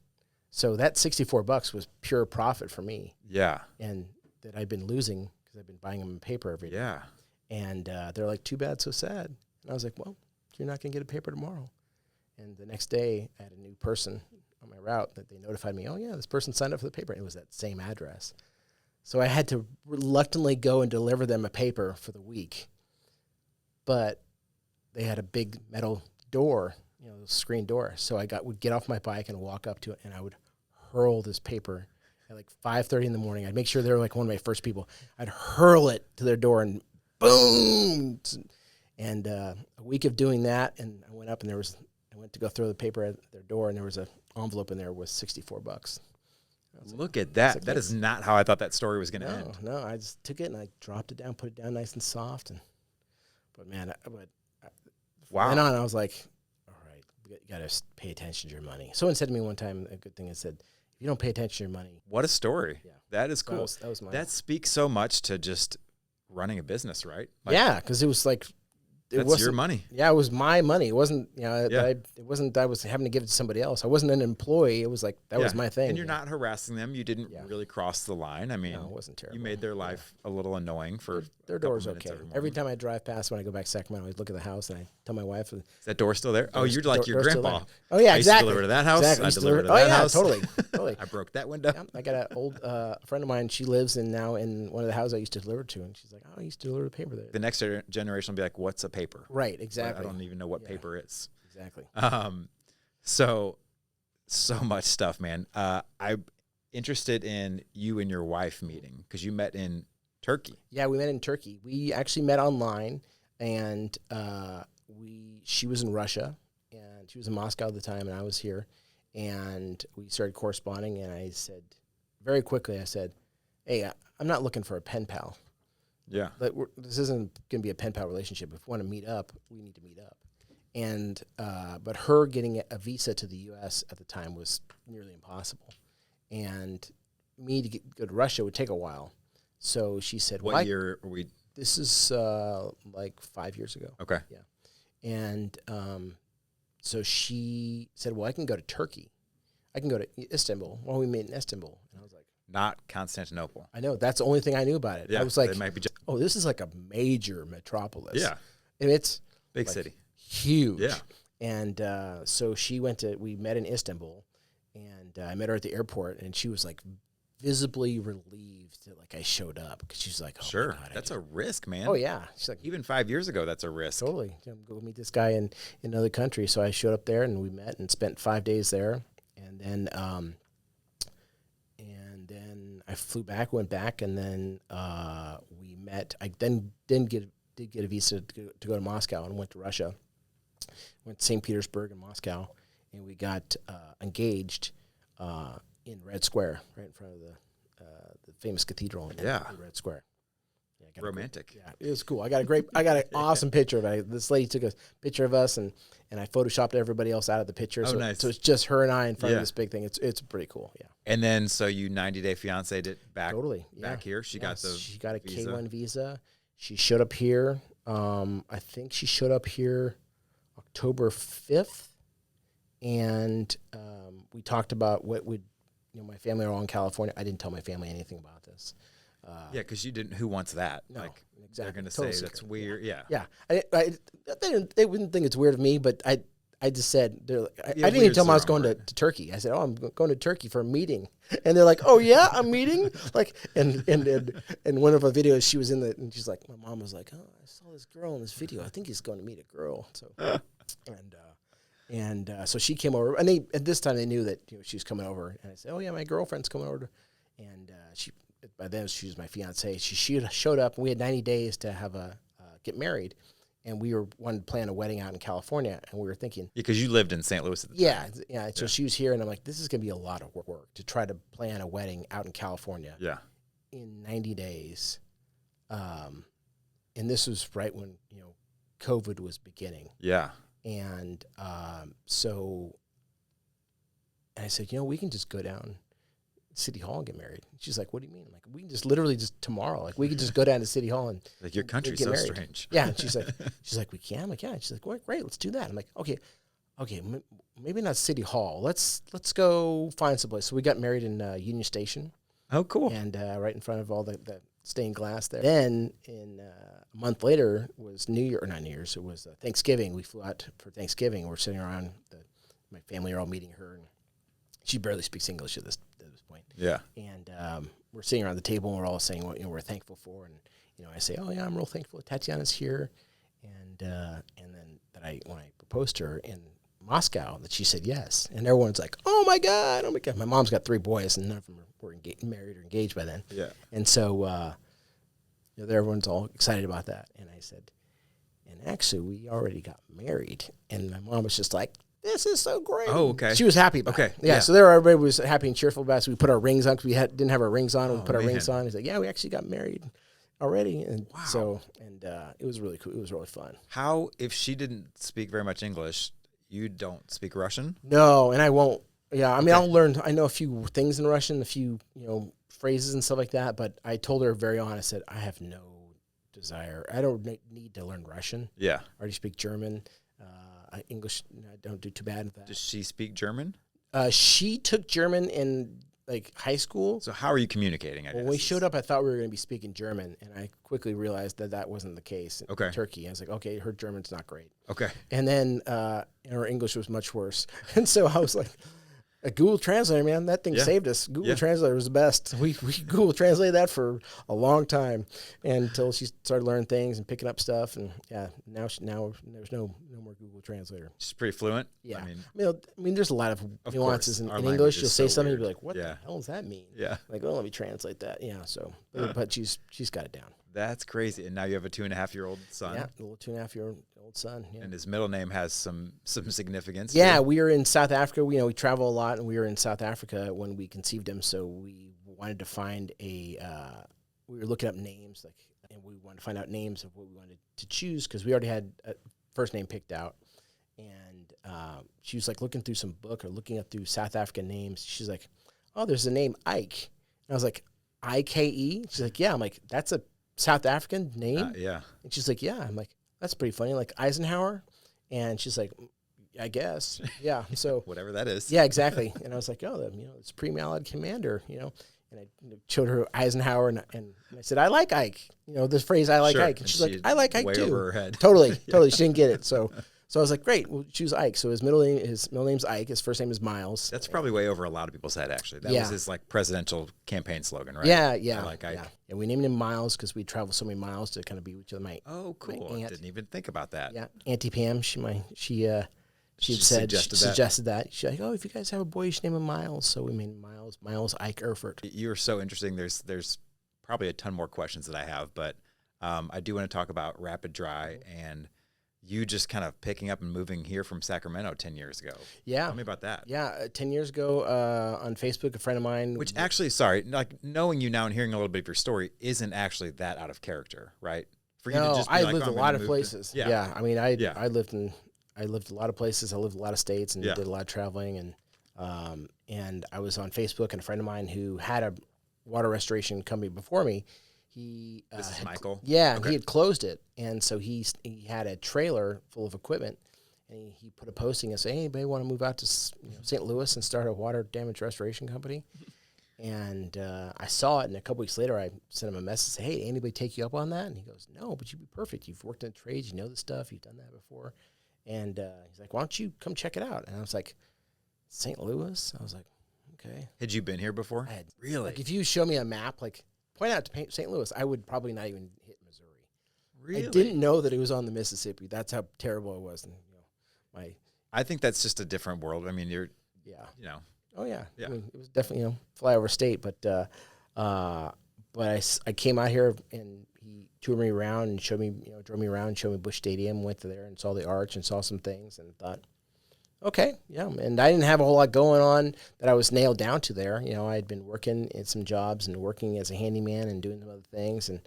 So that $64 was pure profit for me. Yeah. And that I'd been losing because I've been buying them in paper every day. Yeah. And they're like, too bad, so sad. And I was like, well, you're not going to get a paper tomorrow. And the next day, I had a new person on my route that they notified me, oh, yeah, this person signed up for the paper. And it was that same address. So I had to reluctantly go and deliver them a paper for the week. But they had a big metal door, screen door. So I would get off my bike and walk up to it, and I would hurl this paper at like 5:30 in the morning. I'd make sure they were like one of my first people. I'd hurl it to their door, and boom! And a week of doing that, and I went up and I went to go throw the paper at their door, and there was an envelope in there with $64. Look at that. That is not how I thought that story was going to end. No, I just took it and I dropped it down, put it down nice and soft. But man, Wow. went on, I was like, all right, you got to pay attention to your money. Someone said to me one time, a good thing, it said, if you don't pay attention to your money. What a story. Yeah. That is cool. That was mine. That speaks so much to just running a business, right? Yeah, because it was like, that's your money. Yeah, it was my money. It wasn't, Yeah. it wasn't, I was having to give it to somebody else. I wasn't an employee. It was like, that was my thing. And you're not harassing them. You didn't really cross the line. I mean, No, it wasn't terrible. You made their life a little annoying for Their door's okay. Every time I drive past when I go back to Sacramento, I look at the house and I tell my wife. Is that door still there? Oh, you're like your door's still grandpa. there. Oh, yeah, I used exactly. to deliver to that house. Exactly. I delivered to Oh, that yeah, house. totally. I broke that window. Yeah, I got an old friend of mine. She lives now in one of the houses I used to deliver to. And she's like, oh, I used to deliver the paper there. The next generation will be like, what's a paper? Right, exactly. I don't even know what paper is. Exactly. So much stuff, man. I'm interested in you and your wife meeting because you met in Turkey. Yeah, we met in Turkey. We actually met online, and she was in Russia, and she was in Moscow at the time, and I was here, and we started corresponding. And I said, very quickly, hey, I'm not looking for a pen pal. Yeah. This isn't going to be a pen pal relationship. If we want to meet up, we need to meet up. And but her getting a visa to the U.S. at the time was nearly impossible, and me to go to Russia would take a while. So she said, "What year are we?" This is like 5 years ago. Okay. Yeah, and so she said, "Well, I can go to Turkey. I can go to Istanbul." Well, we met in Istanbul, and I was like, "Not Constantinople." I know, that's the only thing I knew about it. Yeah, I was like, it might be "Oh, this is like a major metropolis." Yeah, and it's big city. Huge. Yeah. And so we met in Istanbul, and I met her at the airport, and she was like visibly relieved that like I showed up, because she's like, oh, sure, my God, that's a risk, man. Oh yeah, she's like, even 5 years ago, that's a risk. totally. Go meet this guy in another country. So I showed up there, and we met and spent 5 days there, and then I flew back, went back, and then we met. I then did get a visa to go to Moscow, and went to Russia. Went to St. Petersburg and Moscow, and we got engaged in Red Square, right in front of the famous cathedral in Red Square. Yeah, romantic. It was cool. I got an awesome picture of it. This lady took a picture of us, and I photoshopped everybody else out of the picture. Oh, so, nice. So it's just her and I in front of this big thing. It's pretty cool. Yeah. And then so you 90-day fiancé'd it back. Totally. Back here. She got a visa. K1 visa. She showed up here. I think she showed up here October 5th, and we talked about what would, my family are all in California. I didn't tell my family anything about this. Yeah, because you didn't. Who wants that? No, like, exactly. They're going to Total say secret. that's weird. Yeah. Yeah. They wouldn't think it's weird of me, but I just said, I didn't even weird's tell them the I was wrong going word. to Turkey. I said, oh, I'm going to Turkey for a meeting. And they're like, oh yeah, a meeting? Like, and one of our videos, she was and she's like, my mom was like, oh, I saw this girl in this video. I think he's going to meet a girl. So, so she came over, and at this time they knew that she was coming over. And I said, oh yeah, my girlfriend's coming over. And by then she was my fiance. She showed up, and we had 90 days to have get married. And we wanted to plan a wedding out in California, and we were thinking, because you lived in St. Louis at the time. Yeah. So she was here, and I'm like, this is going to be a lot of work to try to plan a wedding out in California. Yeah. In 90 days, and this was right when COVID was beginning. Yeah. And so I said, we can just go down City Hall and get married. She's like, what do you mean? I'm like, we can just literally just tomorrow. Like, we could just go down to City Hall and like, your country's get so married. strange. Yeah. And she's like, we can. I'm like, yeah. She's like, well, great, let's do that. I'm like, okay, maybe not City Hall. Let's go find someplace. So we got married in Union Station. Oh, cool. And right in front of all the stained glass there. Then a month later was New Year, or not New Year's. It was Thanksgiving. We flew out for Thanksgiving. We're sitting around. My family are all meeting her, and she barely speaks English at this point. Yeah. And we're sitting around the table, and we're all saying what we're thankful for. And I say, oh yeah, I'm real thankful Tatiana's here. And then when I proposed to her in Moscow, that she said yes. And everyone's like, oh my God. My mom's got 3 boys, and none of them were married or engaged by then. Yeah. And so everyone's all excited about that. And I said, And actually, we already got married. And my mom was just like, this is so great. Oh, okay. She was happy about it. Yeah, so there everybody was happy and cheerful about it. So we put our rings on because didn't have our rings on. We put our rings on. He's like, yeah, we actually got married already. And it was really cool. It was really fun. How, if she didn't speak very much English, you don't speak Russian? No, and I won't. Yeah, I mean, I'll learn. I know a few things in Russian, a few, phrases and stuff like that. But I told her very honest that I have no desire. I don't need to learn Russian. Yeah. I already speak German. English, I don't do too bad with that. Does she speak German? She took German in high school. So how are you communicating? When we showed up, I thought we were going to be speaking German, and I quickly realized that wasn't the case. Okay. In Turkey, I was like, okay, her German's not great. Okay. And then her English was much worse, and so I was like, a Google Translator, man, that thing saved us. Google Translator was the best. We Google Translated that for a long time until she started learning things and picking up stuff. And now there's no more Google Translator. She's pretty fluent. Yeah, I mean, there's a lot of nuances in English. You'll say something, you'll be like, "What the hell does that mean?" Yeah, like, well, let me translate that. Yeah, so but she's got it down. That's crazy. And now you have a 2.5-year-old son. Yeah, a little 2.5-year-old son. Yeah. And his middle name has some significance. Yeah, too. we were in South Africa. We travel a lot, and we were in South Africa when we conceived him. So we wanted to find we were looking up names, and we wanted to find out names of what we wanted to choose because we already had a first name picked out. And she was looking through some book or looking up through South African names. She's like, "Oh, there's a name Ike." And I was like, "IKE?" She's like, "Yeah." I'm like, "That's a South African name?" Yeah. And she's like, "Yeah." I'm like, "That's pretty funny." Like Eisenhower. And she's like, "I guess." Yeah. So whatever that is. Yeah, exactly. And I was like, "Oh, it's Supreme Allied Commander," And I showed her Eisenhower, and I said, "I like Ike." This phrase, "I like Ike." And she's like, "I like Ike way too." Over her head. Totally. She didn't get it. So I was like, "Great, we'll choose Ike." So his middle name's Ike. His first name is Miles. That's probably way over a lot of people's head. Actually, that was his presidential campaign slogan, right? Yeah. I like Ike. Yeah, we named him Miles because we travel so many miles to kind of be with each other. Oh, cool! I didn't even think about that. Yeah, Auntie Pam, she had suggested that. She's like, "Oh, if you guys have a boy, you should name him Miles." So we made him Miles Ike Erfert. You are so interesting. There's probably a ton more questions that I have, but I do want to talk about Rapid Dry and you just kind of picking up and moving here from Sacramento 10 years ago. Yeah. Tell me about that. Yeah, 10 years ago on Facebook, a friend of mine. Which actually, sorry, knowing you now and hearing a little bit of your story isn't actually that out of character, right? For you to just be lived a lot of places. Yeah. I mean, I lived a lot of places. I lived a lot of states and did a lot of traveling. And I was on Facebook, and a friend of mine who had a water restoration company before me, this is Michael? Yeah, okay. He had closed it. And so he had a trailer full of equipment, and he put a posting and said, "Hey, anybody want to move out to St. Louis and start a water damage restoration company?" And I saw it, and a couple weeks later, I sent him a message, say, "Hey, anybody take you up on that?" And he goes, "No, but you'd be perfect. You've worked in trades, you know the stuff, you've done that before." And he's like, "Why don't you come check it out?" And I was like, "St. Louis?" I was like, "Okay." Had you been here before? I had. Really? If you show me a map, point out to St. Louis, I would probably not even hit Missouri. Really? I didn't know that it was on the Mississippi. That's how terrible it was. And, I think that's just a different world. I mean, Oh yeah. Yeah. I mean, it was definitely flyover state, but I came out here and he toured me around and showed me, drove me around and showed me Busch Stadium. Went to there and saw the arch and saw some things and thought, okay, yeah. And I didn't have a whole lot going on that I was nailed down to there. I had been working in some jobs and working as a handyman and doing some other things. And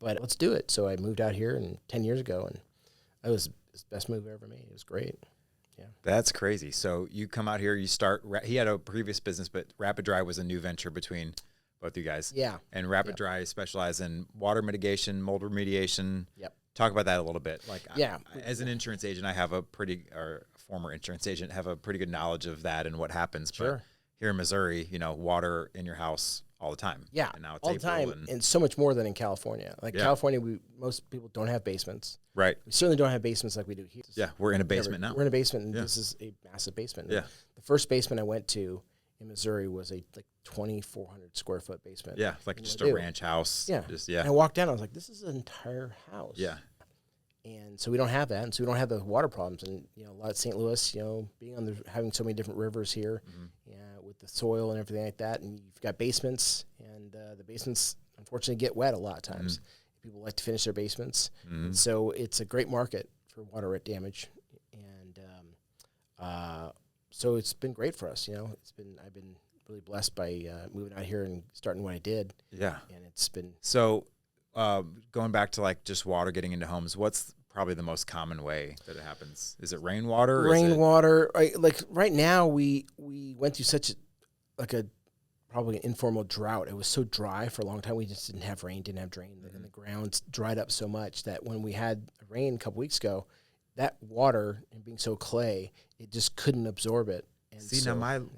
but let's do it. So I moved out here 10 years ago, and it was the best move I ever made. It was great. Yeah. That's crazy. So you come out here, you start. He had a previous business, but Rapid Dry was a new venture between both you guys. Yeah. And Rapid Dry specializes in water mitigation, mold remediation. Yep. Talk about that a little bit. As an insurance agent, I have former insurance agent, have a pretty good knowledge of that and what happens. Sure. But here in Missouri, water in your house all the time. Yeah. And now it's all the time, and so much more than in California. California, most people don't have basements. Right. We certainly don't have basements like we do here. Yeah, we're in a basement now. We're in a basement, and this is a massive basement. Yeah. The first basement I went to in Missouri was a 2,400 square foot basement. Yeah, just a ranch house. Yeah. Just, And I walked down, I was like, this is an entire house. Yeah. And so we don't have that, and so we don't have the water problems. And a lot of St. Louis, being having so many different rivers here, with the soil and everything like that, and you've got basements, and the basements unfortunately get wet a lot of times. People like to finish their basements. Mm-hmm. And so it's a great market for water damage. And so it's been great for us. I've been really blessed by moving out here and starting what I did. Yeah. And it's been. So going back to like just water getting into homes, what's probably the most common way that it happens? Is it rainwater? Rainwater. Like right now we went through such a probably an informal drought. It was so dry for a long time. We just didn't have rain, didn't have drain, and the ground dried up so much that when we had rain a couple weeks ago, that water and being so clay, it just couldn't absorb it. And See, now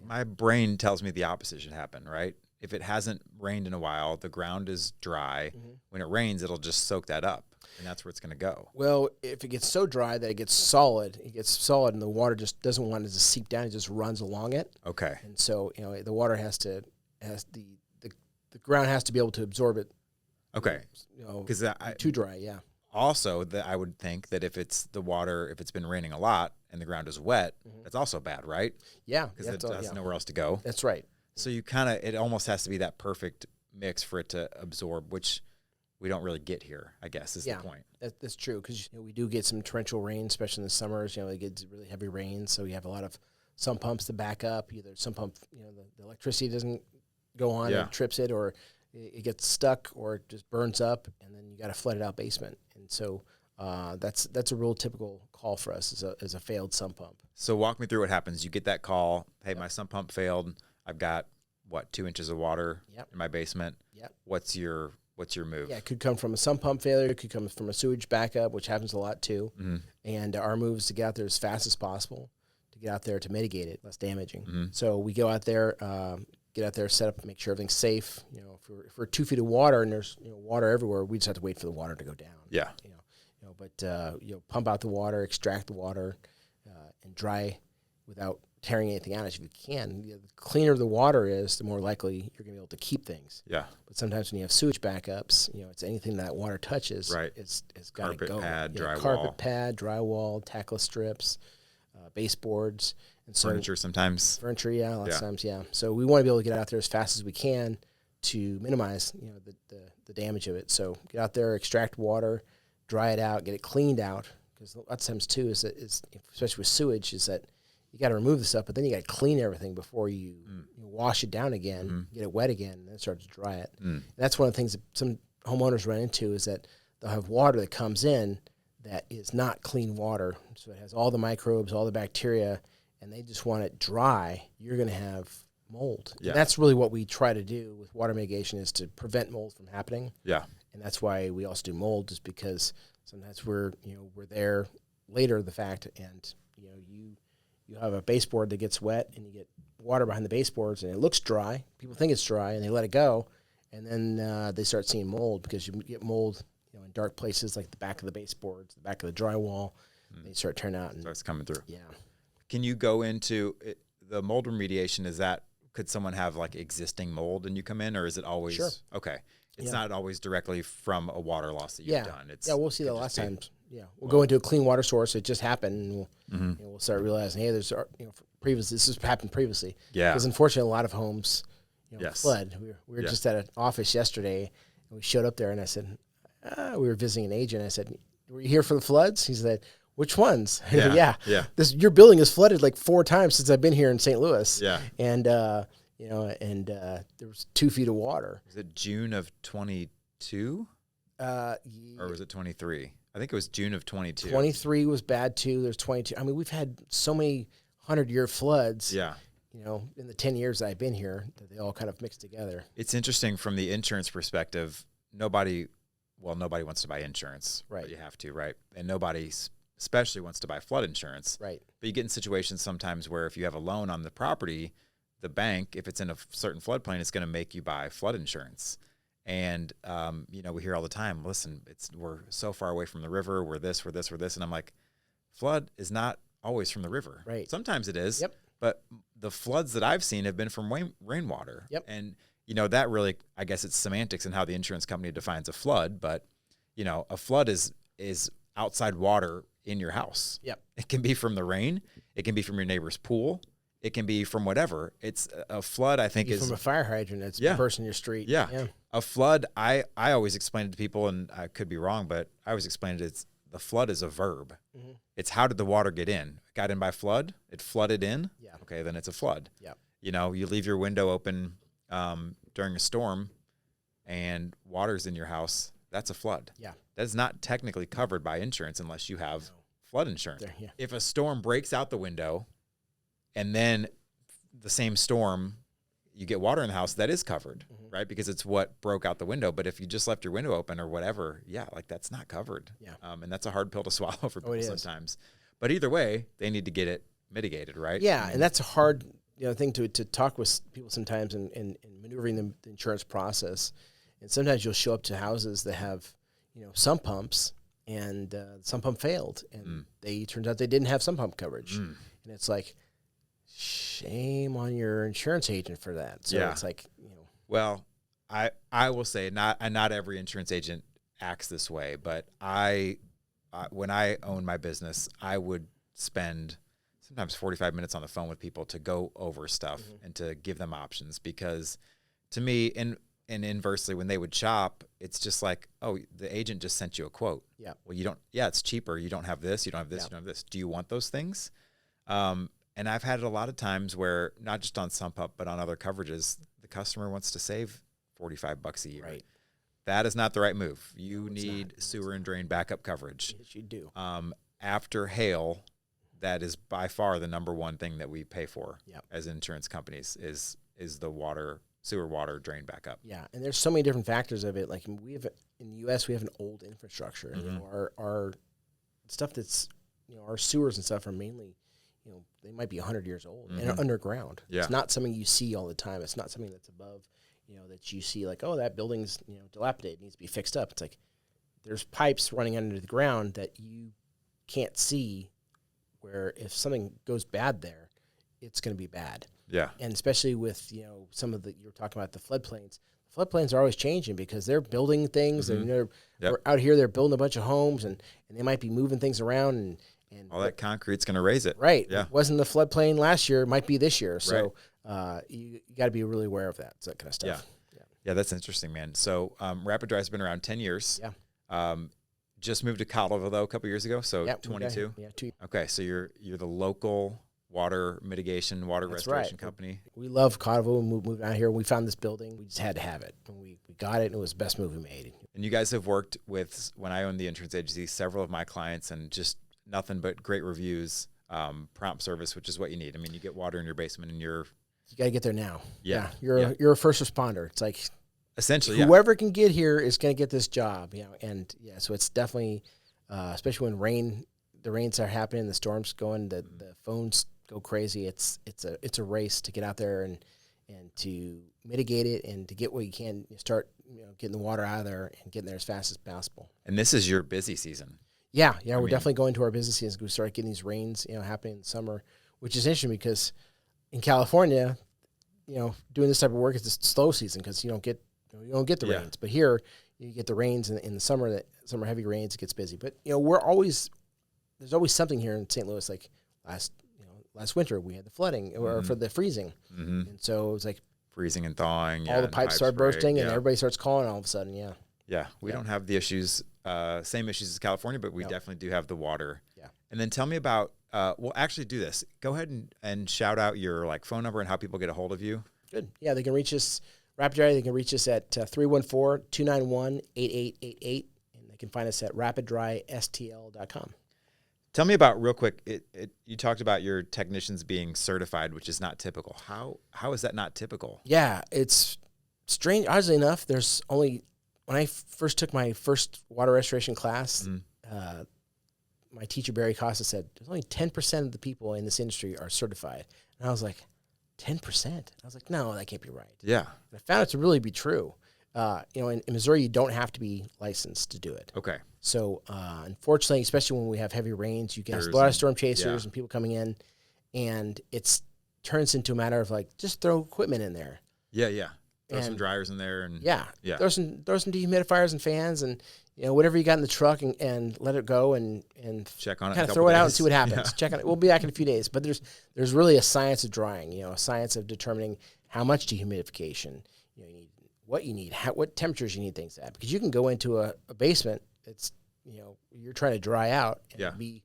my brain tells me the opposite should happen, right? If it hasn't rained in a while, the ground is dry. Mm-hmm. When it rains, it'll just soak that up, and that's where it's going to go. Well, if it gets so dry that it gets solid, and the water just doesn't want it to seep down. It just runs along it. Okay. And so, the water the ground has to be able to absorb it. Okay. Because too dry, yeah. Also, that I would think that if it's been raining a lot and the ground is wet, that's also bad, right? Yeah. Because it has nowhere else to go. That's right. So it almost has to be that perfect mix for it to absorb, which we don't really get here, I guess, is the point. That's true, because we do get some torrential rain, especially in the summers. It gets really heavy rain, so you have a lot of sump pumps to back up. Either sump pump, the electricity doesn't go on and trips it, or it gets stuck, or it just burns up, and then you got a flooded out basement. And so that's a real typical call for us as a failed sump pump. So walk me through what happens. You get that call, hey, my sump pump failed. I've got 2 inches of water in my basement. Yep. What's your move? Yeah, it could come from a sump pump failure. It could come from a sewage backup, which happens a lot too. Mm-hmm. And our move is to get out there as fast as possible, to get out there to mitigate it, less damaging. Mm-hmm. So we go out there, set up, make sure everything's safe. If we're 2 feet of water and there's water everywhere, we just have to wait for the water to go down. Yeah. But pump out the water, extract the water, and dry without tearing anything out as you can. The cleaner the water is, the more likely you're going to be able to keep things. Yeah. But sometimes when you have sewage backups, it's anything that water touches. Right. It's got to go. Carpet pad, drywall. Carpet pad, drywall, tackless strips, baseboards, and so Furniture sometimes. Furniture, yeah, a lot of times, yeah. So we want to be able to get out there as fast as we can to minimize, the damage of it. So get out there, extract water, dry it out, get it cleaned out. Because a lot of times too is especially with sewage, is that you got to remove the stuff, but then you got to clean everything before you wash it down again, get it wet again, and then start to dry it. And that's one of the things that some homeowners run into, is that they'll have water that comes in that is not clean water. So it has all the microbes, all the bacteria, and they just want it dry. You're going to have mold. Yeah. And that's really what we try to do with water mitigation, is to prevent mold from happening. Yeah. And that's why we also do mold, is because sometimes we're there later the fact, and you have a baseboard that gets wet and you get water behind the baseboards and it looks dry. People think it's dry and they let it go, and then they start seeing mold, because you get mold in dark places like the back of the baseboards, the back of the drywall. They start turning out and Starts coming through. Yeah. Can you go into the mold remediation? Could someone have like existing mold and you come in, or is it always okay? It's not always directly from a water loss that you've done. We'll see that last time. Yeah, we'll go into a clean water source. It just happened, and we'll start realizing, hey, there's previously this has happened previously. Yeah, because unfortunately, a lot of homes flood. We were just at an office yesterday, and we showed up there, and I said, we were visiting an agent. I said, "Were you here for the floods?" He said, "Which ones?" Yeah. Your building is flooded like 4 times since I've been here in St. Louis. Yeah, and there was 2 feet of water. Was it June of 22? Or was it 23? I think it was June of 22. 23 was bad too. There's 22. I mean, we've had so many 100-year floods. Yeah. In the 10 years that I've been here, that they all kind of mixed together. It's interesting from the insurance perspective. Nobody wants to buy insurance. Right. But you have to, right? And nobody especially wants to buy flood insurance. Right. But you get in situations sometimes where if you have a loan on the property, the bank, if it's in a certain floodplain, it's going to make you buy flood insurance. And, we hear all the time, listen, we're so far away from the river, we're this. And I'm like, flood is not always from the river. Right. Sometimes it is. Yep. But the floods that I've seen have been from rainwater. Yep. And, that really, I guess it's semantics and how the insurance company defines a flood. But, a flood is outside water in your house. Yep. It can be from the rain. It can be from your neighbor's pool. It can be from whatever. It's a flood, I think, is from a fire hydrant that's bursting your street. Yeah. A flood, I always explain it to people, and I could be wrong, but I always explain it, the flood is a verb. Mm-hmm. It's how did the water get in? It got in by flood? It flooded in? Yeah. Okay, then it's a flood. Yeah. You know, you leave your window open during a storm and water's in your house, that's a flood. Yeah. That's not technically covered by insurance unless you have flood insurance. Yeah. If a storm breaks out the window and then the same storm, you get water in the house, that is covered, right? Because it's what broke out the window. But if you just left your window open or whatever, like that's not covered. Yeah. And that's a hard pill to swallow for people it is. sometimes. But either way, they need to get it mitigated, right? Yeah, and that's a hard thing to talk with people sometimes and maneuvering the insurance process. And sometimes you'll show up to houses that have, sump pumps, and the sump pump failed, and turns out they didn't have sump pump coverage. And it's like, shame on your insurance agent for that. So it's like, Well, I will say not every insurance agent acts this way, but when I own my business, I would spend sometimes 45 minutes on the phone with people to go over stuff and to give them options, because to me, and inversely, when they would shop, it's just like, oh, the agent just sent you a quote. Yeah. Well, you don't, it's cheaper. You don't have this, you don't have this, you don't have this. Do you want those things? And I've had it a lot of times where, not just on sump up, but on other coverages, the customer wants to save $45 a year. Right. That is not the right move. You need sewer and drain backup coverage. Yes, you do. After hail, that is by far the number one thing that we pay for as insurance companies is the sewer water drain backup. Yeah, and there's so many different factors of it. Like in the U.S., we have an old infrastructure. Our stuff that's our sewers and stuff are mainly they might be 100 years old and are underground. Yeah. It's not something you see all the time. It's not something that's above that you see like, oh, that building's dilapidated, needs to be fixed up. It's like there's pipes running under the ground that you can't see, where if something goes bad there, it's going to be bad. Yeah. And especially with, some of you're talking about the floodplains. The floodplains are always changing because they're building things. They're out here, they're building a bunch of homes, and they might be moving things around. And all that concrete's going to raise it. Right. Yeah. It wasn't the floodplain last year. It might be this year. So you got to be really aware of that kind of stuff. Yeah, that's interesting, man. So Rapid Dry has been around 10 years. Yeah. Just moved to Cottleville, though, a couple years ago, so 22? Yeah, 2 years. Okay, so you're the local water mitigation, water restoration company. We love Cottleville. We moved out here. We found this building. We just had to have it. And we got it, and it was the best move we made. And you guys have worked with, when I owned the insurance agency, several of my clients, and just nothing but great reviews, prompt service, which is what you need. I mean, you get water in your basement, and you got to get there now. Yeah. You're a first responder. It's like essentially whoever can get here is going to get this job. And so it's definitely, especially when the rains are happening, the storms going, the phones go crazy. It's a race to get out there and to mitigate it and to get what you can, start getting the water out of there and getting there as fast as possible. And this is your busy season. Yeah, we're definitely going to our busy season. We start getting these rains, happening in the summer, which is interesting because in California, doing this type of work is the slow season because you don't get the rains. But here, you get the rains in the summer. That summer heavy rains, it gets busy. But there's always something here in St. Louis. Like last winter, we had the flooding or for the freezing, and so it was like freezing and thawing. All the pipes start bursting, and everybody starts calling all of a sudden. Yeah. Yeah, we don't have the issues, same issues as California, but we definitely do have the water. Yeah. And then tell me about, we'll actually do this. Go ahead and shout out your phone number and how people get a hold of you. Good. Yeah, they can reach us, Rapid Dry, they can reach us at 314-291-8888, and they can find us at rapiddrystl.com. Tell me about, real quick, you talked about your technicians being certified, which is not typical. How is that not typical? Yeah, it's strange. Oddly enough, there's only... When I first took my first water restoration class, my teacher, Barry Costa, said, there's only 10% of the people in this industry are certified. And I was like, 10%? I was like, no, that can't be right. Yeah. And I found it to really be true. In Missouri, you don't have to be licensed to do it. Okay. So, unfortunately, especially when we have heavy rains, you get a lot of storm chasers and people coming in, and it turns into a matter of just throw equipment in there. Yeah. Throw some dryers in there, and throw some dehumidifiers and fans, and whatever you got in the truck and let it go and Check on it. kind in of a throw couple it out and days. see what happens. Yeah. Check on it. We'll be back in a few days. But there's really a science of drying, a science of determining how much dehumidification you need, what you need, what temperatures you need things at. Because you can go into a basement that's, you're trying to dry out and it'll be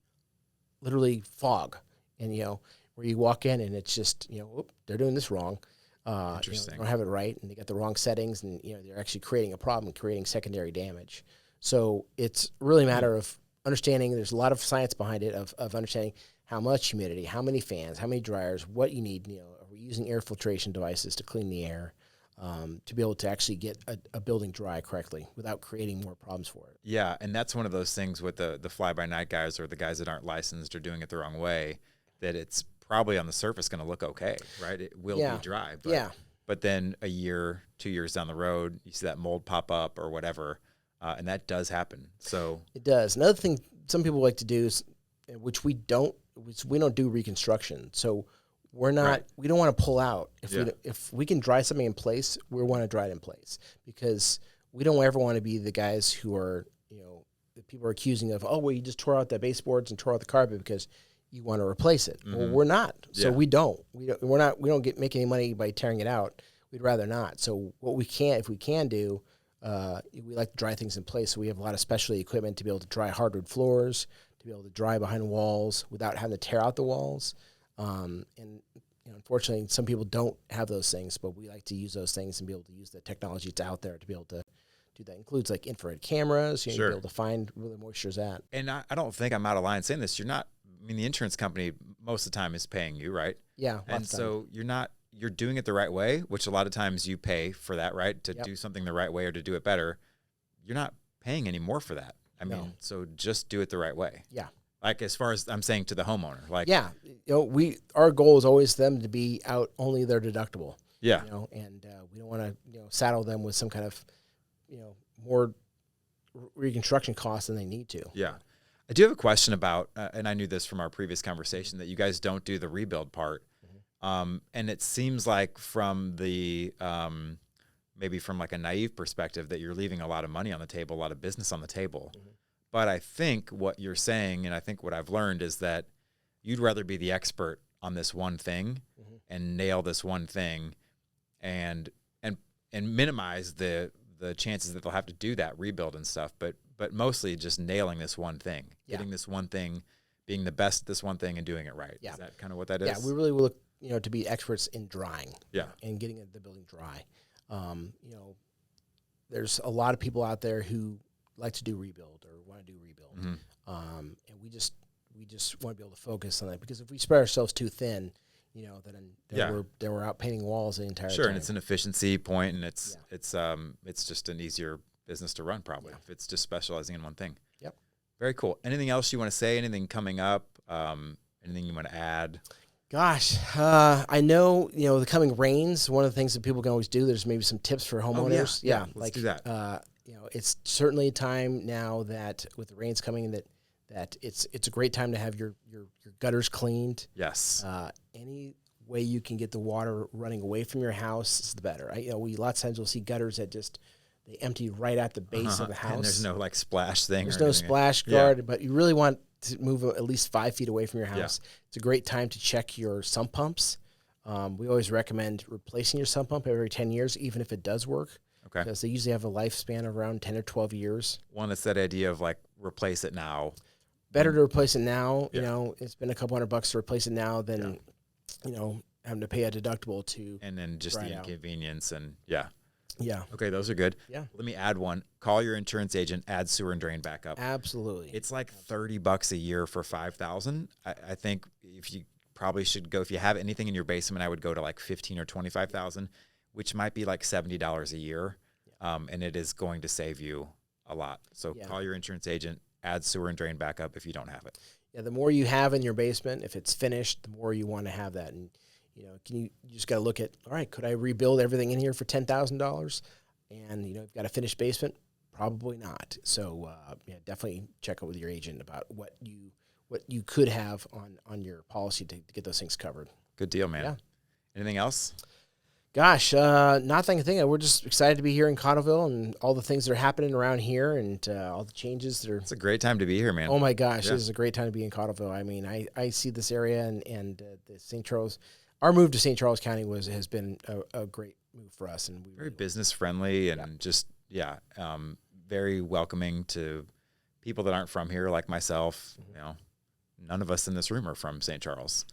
literally fog. And, where you walk in and it's just, they're doing this wrong. Interesting. They don't have it right and they got the wrong settings and, they're actually creating a problem, creating secondary damage. So it's really a matter of understanding, there's a lot of science behind it of understanding how much humidity, how many fans, how many dryers, what you need. Are we using air filtration devices to clean the air to be able to actually get a building dry correctly without creating more problems for it? Yeah, and that's one of those things with the fly-by-night guys or the guys that aren't licensed or doing it the wrong way, that it's probably on the surface going to look okay, right? It will be dry. But then a year, 2 years down the road, you see that mold pop up or whatever, and that does happen. So it does. Another thing some people like to do is, which we don't do reconstruction. So we don't want to pull out. If we can dry something in place, we want to dry it in place, because we don't ever want to be the guys who are, that people are accusing of, oh, well, you just tore out the baseboards and tore out the carpet because you want to replace it. Well, we're not. So we don't. We don't make any money by tearing it out. We'd rather not. So if we can do, we like to dry things in place. So we have a lot of specialty equipment to be able to dry hardwood floors, to be able to dry behind walls without having to tear out the walls. And unfortunately, some people don't have those things, but we like to use those things and be able to use the technology that's out there to be able to do that. It includes like infrared cameras, to be able to find where the moisture's at. And I don't think I'm out of line saying this. You're not. I mean, the insurance company most of the time is paying you, right? Yeah. And so you're doing it the right way, which a lot of times you pay for that, right? To do something the right way or to do it better. You're not paying any more for that. I mean, so just do it the right way. Yeah. Like, as far as I'm saying to the homeowner, like, our goal is always them to be out only their deductible. Yeah. And we don't want to, saddle them with some kind of, more reconstruction costs than they need to. Yeah. I do have a question about, and I knew this from our previous conversation, that you guys don't do the rebuild part. And it seems like from the, maybe from like a naive perspective, that you're leaving a lot of money on the table, a lot of business on the table. But I think what you're saying, and I think what I've learned, is that you'd rather be the expert on this one thing and nail this one thing and minimize the chances that they'll have to do that rebuild and stuff, but mostly just nailing this one thing, getting this one thing, being the best at this one thing and doing it right. Yeah. Is that kind of what that is? Yeah, we really look, to be experts in drying. Yeah. And getting the building dry. There's a lot of people out there who like to do rebuild or want to do rebuild. And we just want to be able to focus on that, because if we spread ourselves too thin, then we're out painting walls the entire time. Sure, and it's an efficiency point, and it's just an easier business to run, probably, if it's just specializing in one thing. Yep. Very cool. Anything else you want to say? Anything coming up? Anything you want to add? Gosh, I know, the coming rains, one of the things that people can always do, there's maybe some tips for homeowners. Let's do that. It's certainly a time now that with the rains coming that it's a great time to have your gutters cleaned. Yes. Any way you can get the water running away from your house is the better. Lots of times we'll see gutters that they empty right at the base of the house. And there's no like splash thing. There's no splash guard, but you really want to move at least 5 feet away from your house. Yeah. It's a great time to check your sump pumps. We always recommend replacing your sump pump every 10 years, even if it does work. Okay. Because they usually have a lifespan of around 10 or 12 years. One that's that idea of like replace it now. Better to replace it now. It's been a couple $100 to replace it now than, having to pay a deductible to. And then just the inconvenience and Yeah. Okay, those are good. Yeah. Let me add one. Call your insurance agent, add sewer and drain backup. Absolutely. It's like $30 a year for $5,000. I think if you probably should go, if you have anything in your basement, I would go to like $15,000 or $25,000, which might be like $70 a year. And it is going to save you a lot. So call your insurance agent, add sewer and drain backup if you don't have it. Yeah, the more you have in your basement, if it's finished, the more you want to have that. And you just got to look at, all right, could I rebuild everything in here for $10,000? And you've got a finished basement? Probably not. So definitely check out with your agent about what you could have on your policy to get those things covered. Good deal, man. Yeah. Anything else? Gosh, nothing to think of. We're just excited to be here in Cottleville and all the things that are happening around here and all the changes that are. It's a great time to be here, man. Oh my gosh, Yeah. this is a great time to be in Cottleville. I mean, I see this area and the St. Charles. Our move to St. Charles County has been a great move for us, and we Very business friendly and just very welcoming to people that aren't from here, like myself. You know, none of us in this room are from St. Charles.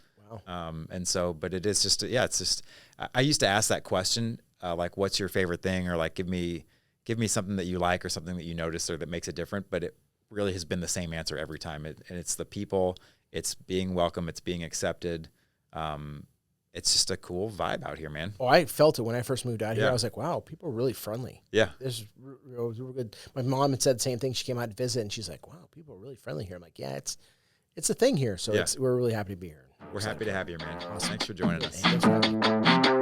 Wow. And so, but it is just, it's just, I used to ask that question, like, what's your favorite thing? Or like, give me something that you like or something that you notice or that makes it different. But it really has been the same answer every time. And it's the people, it's being welcome, it's being accepted. It's just a cool vibe out here, man. Oh, I felt it when I first moved out here. Yeah. I was like, wow, people are really friendly. Yeah. This is real good. My mom had said the same thing. She came out to visit, and she's like, wow, people are really friendly here. I'm like, yeah, it's a thing here. So Yeah. we're really happy to be here. We're happy to have you, man. Thanks for joining us. Thanks for having me.